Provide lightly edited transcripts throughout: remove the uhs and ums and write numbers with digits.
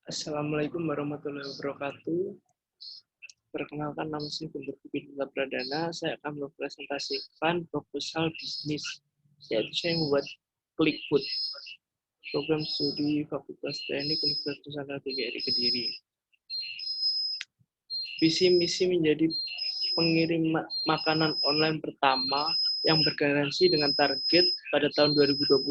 Assalamualaikum warahmatullahi wabarakatuh. Perkenalkan, nama saya Guntur Bidinta Pradana. Saya akan mempresentasikan proposal bisnis, yaitu saya membuat Clickfood, program studi Fakultas Teknik Universitas Nusantara TGRI Kediri. Visi misi menjadi pengirim makanan online pertama yang bergaransi dengan target pada tahun 2028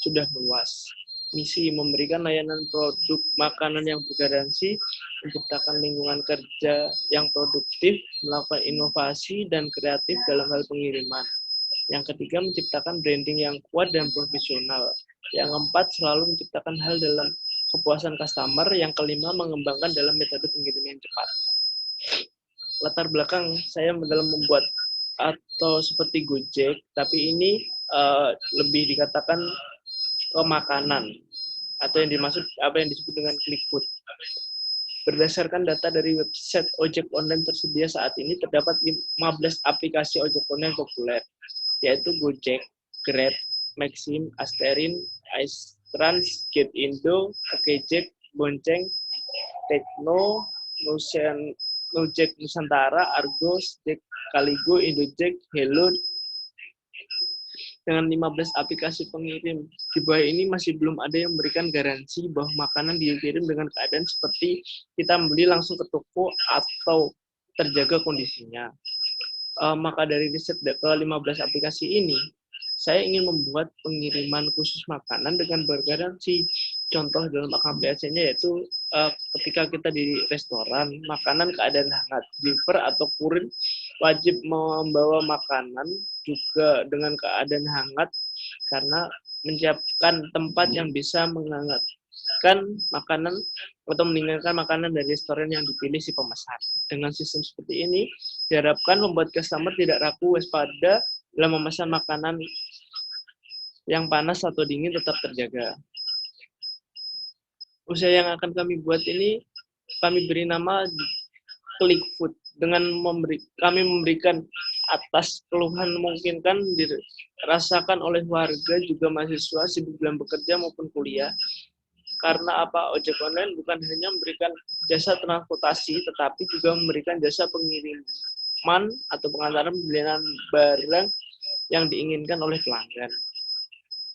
sudah luas. Misi memberikan layanan produk makanan yang bergaransi, menciptakan lingkungan kerja yang produktif, melakukan inovasi dan kreatif dalam hal pengiriman. Yang ketiga, menciptakan branding yang kuat dan profesional. Yang keempat, selalu menciptakan hal dalam kepuasan customer. Yang kelima, mengembangkan dalam metode pengiriman yang cepat. Latar belakang saya dalam membuat atau seperti Gojek, tapi ini lebih dikatakan ke makanan atau yang dimaksud apa yang disebut dengan Clickfood. Berdasarkan data dari website ojek online tersedia saat ini, terdapat 15 aplikasi ojek online populer, yaitu Gojek, Grab, Maxim, Asterin, Icetrans, Getindo, Okejek, Bonceng, Tekno, Nujek Nusantara, Argos, Jack Kaligo, Indojek, Hello, dengan 15 aplikasi pengirim. Di bawah ini masih belum ada yang memberikan garansi bahwa makanan dikirim dengan keadaan seperti kita membeli langsung ke toko atau terjaga kondisinya. Maka dari riset ke 15 aplikasi ini, saya ingin membuat pengiriman khusus makanan dengan bergaransi. Contoh dalam AKBAC-nya yaitu ketika kita di restoran, makanan keadaan hangat, driver atau kurir wajib membawa makanan juga dengan keadaan hangat karena menyiapkan tempat yang bisa menghangatkan makanan atau meninggalkan makanan dari restoran yang dipilih si pemesan. Dengan sistem seperti ini, diharapkan membuat customer tidak ragu waspada dalam memesan makanan yang panas atau dingin tetap terjaga. Usaha yang akan kami buat ini kami beri nama Clickfood. Dengan kami memberikan atas keluhan memungkinkan dirasakan oleh warga juga mahasiswa sibuk dalam bekerja maupun kuliah. Karena apa? Ojek online bukan hanya memberikan jasa transportasi, tetapi juga memberikan jasa pengiriman atau pengantaran pembelian barang yang diinginkan oleh pelanggan.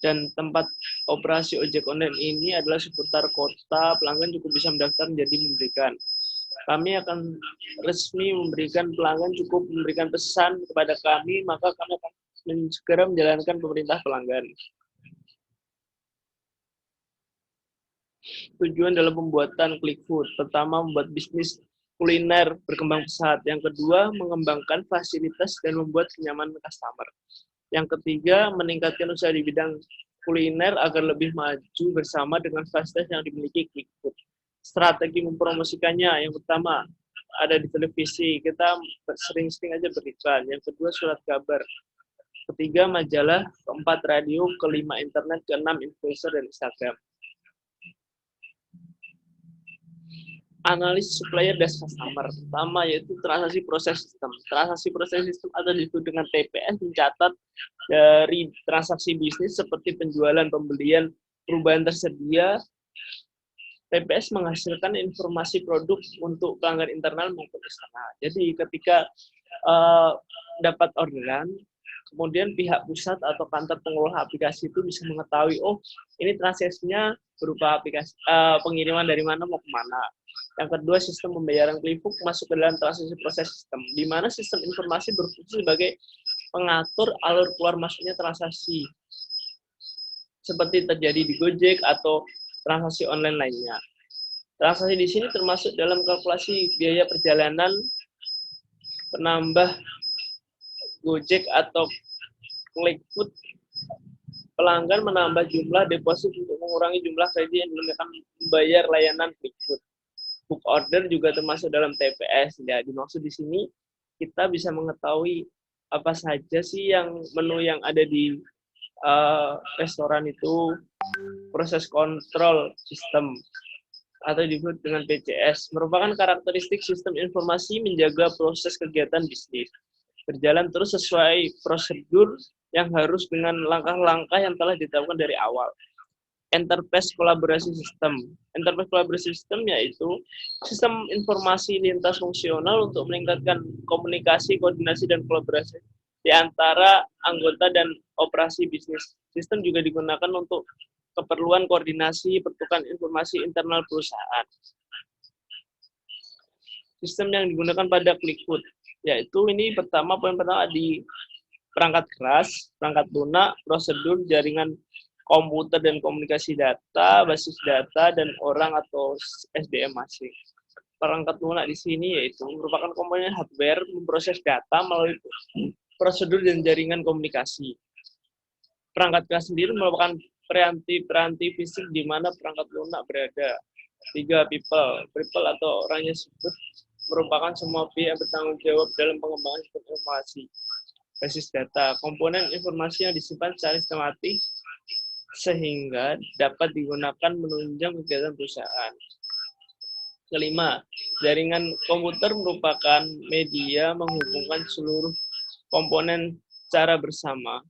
Dan tempat operasi ojek online ini adalah seputar kota, pelanggan cukup bisa mendaftar menjadi memberikan. Kami akan resmi memberikan pelanggan cukup memberikan pesan kepada kami, maka kami akan segera menjalankan pemerintah pelanggan. Tujuan dalam pembuatan Clickfood, pertama membuat bisnis kuliner berkembang pesat. Yang kedua, mengembangkan fasilitas dan membuat kenyamanan customer. Yang ketiga, meningkatkan usaha di bidang kuliner agar lebih maju bersama dengan fasilitas yang dimiliki Clickfood. Strategi mempromosikannya, yang pertama, ada di televisi, kita sering-sering aja beriklan. Yang kedua, surat kabar. Ketiga, majalah. Keempat, radio. Kelima, internet. Keenam, influencer dan Instagram. Analis supplier dan customer. Pertama yaitu transaksi proses sistem. Transaksi proses sistem atau disebut dengan TPS mencatat dari transaksi bisnis seperti penjualan, pembelian, perubahan tersedia. TPS menghasilkan informasi produk untuk pelanggan internal maupun eksternal. Jadi ketika dapat orderan, kemudian pihak pusat atau kantor pengelola aplikasi itu bisa mengetahui, oh ini transaksinya berupa aplikasi pengiriman dari mana mau kemana. Yang kedua, sistem pembayaran Clickfood masuk ke dalam transaksi proses sistem, di mana sistem informasi berfungsi sebagai pengatur alur keluar masuknya transaksi, seperti terjadi di Gojek atau transaksi online lainnya. Transaksi di sini termasuk dalam kalkulasi biaya perjalanan, penambah Gojek atau Clickfood, pelanggan menambah jumlah deposit untuk mengurangi jumlah kredit yang digunakan membayar layanan Clickfood. Book order juga termasuk dalam TPS. Ya, dimaksud di sini kita bisa mengetahui apa saja sih yang menu yang ada di restoran itu, proses kontrol sistem atau disebut dengan PCS, merupakan karakteristik sistem informasi menjaga proses kegiatan bisnis berjalan terus sesuai prosedur yang harus dengan langkah-langkah yang telah ditetapkan dari awal. Enterprise Collaboration System. Enterprise Collaboration System yaitu sistem informasi lintas fungsional untuk meningkatkan komunikasi, koordinasi, dan kolaborasi di antara anggota dan operasi bisnis. Sistem juga digunakan untuk keperluan koordinasi pertukaran informasi internal perusahaan. Sistem yang digunakan pada Quickfood, yaitu ini poin pertama di perangkat keras, perangkat lunak, prosedur, jaringan komputer dan komunikasi data, basis data, dan orang atau SDM masing. Perangkat lunak di sini yaitu merupakan komponen hardware memproses data melalui prosedur dan jaringan komunikasi. Perangkat keras sendiri merupakan peranti fisik di mana perangkat lunak berada. 3. People atau orang yang disebut merupakan semua pihak yang bertanggung jawab dalam pengembangan informasi. Basis data, komponen informasi yang disimpan secara sistematis sehingga dapat digunakan menunjang kegiatan perusahaan. 5. Jaringan komputer merupakan media menghubungkan seluruh komponen secara bersama.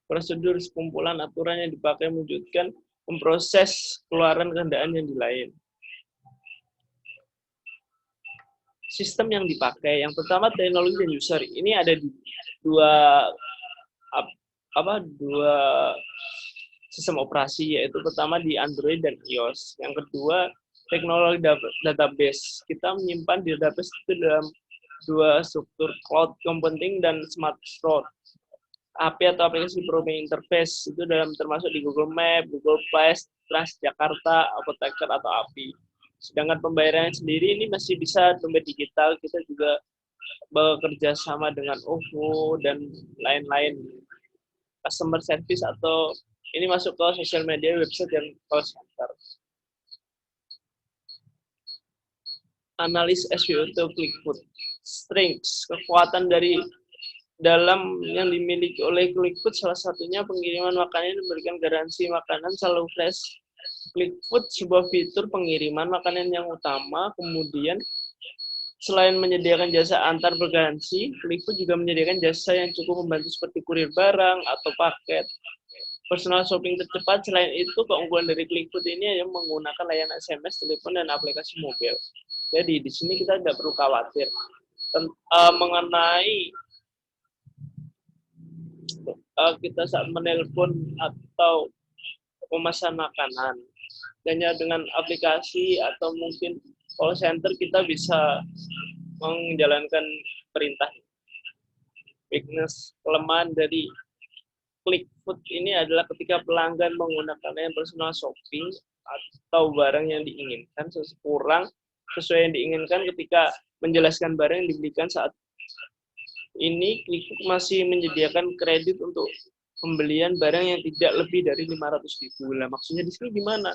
Prosedur sekumpulan aturan yang dipakai mewujudkan memproses keluaran kehendaan yang lain. Sistem yang dipakai, yang pertama teknologi dan user. Ini ada di dua sistem operasi, yaitu pertama di Android dan iOS. Yang kedua teknologi database. Kita menyimpan di database itu dalam dua struktur, cloud computing dan smart store. API atau aplikasi programming interface itu termasuk di Google Map, Google Play, Transjakarta, Apoteker atau API. Sedangkan pembayaran sendiri ini masih bisa dompet digital, kita juga bekerja sama dengan OVO dan lain-lain. Customer service atau ini masuk ke sosial media, website, dan call center. Analis SEO atau Quickfood. Strengths, kekuatan dari dalam yang dimiliki oleh Quickfood, salah satunya pengiriman makanan yang memberikan garansi makanan selalu fresh. Quickfood sebuah fitur pengiriman makanan yang utama. Kemudian selain menyediakan jasa antar bergaransi, Quickfood juga menyediakan jasa yang cukup membantu seperti kurir barang atau paket. Personal shopping tercepat. Selain itu, keunggulan dari Quickfood ini yang menggunakan layanan SMS, telepon, dan aplikasi mobil. Jadi di sini kita tidak perlu khawatir mengenai kita saat menelpon atau memesan makanan. Hanya dengan aplikasi atau mungkin call center kita bisa menjalankan perintah. Weakness, kelemahan dari Quickfood ini adalah ketika pelanggan menggunakan layanan personal shopping atau barang yang diinginkan kurang sesuai yang diinginkan ketika menjelaskan barang yang dibelikan saat ini. Quickfood masih menyediakan kredit untuk pembelian barang yang tidak lebih dari 500.000. Nah, maksudnya di sini gimana?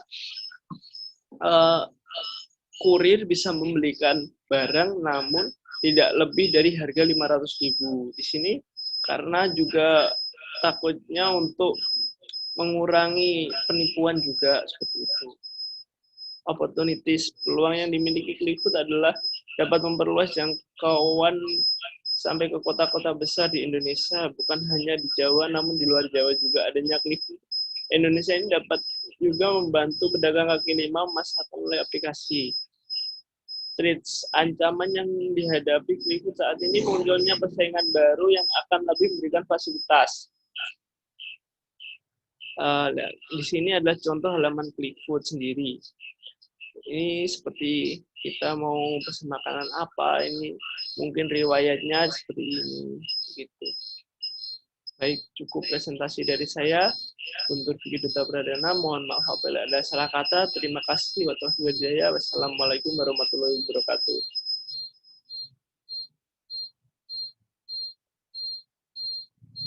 Kurir bisa membelikan barang namun tidak lebih dari harga 500.000. Di sini karena juga takutnya untuk mengurangi penipuan juga seperti itu. Opportunities, peluang yang dimiliki Quickfood adalah dapat memperluas jangkauan sampai ke kota-kota besar di Indonesia, bukan hanya di Jawa, namun di luar Jawa juga. Adanya Quickfood Indonesia ini dapat juga membantu pedagang kaki lima memasarkan melalui aplikasi. Threats, ancaman yang dihadapi Quickfood saat ini munculnya persaingan baru yang akan lebih memberikan fasilitas. Di sini adalah contoh halaman Quickfood sendiri. Ini seperti kita mau pesan makanan apa, ini mungkin riwayatnya seperti ini, gitu. Baik, cukup presentasi dari saya. Guntur Diki Duta Pradana, mohon maaf apabila ada salah kata. Terima kasih. Wassalamualaikum warahmatullahi wabarakatuh.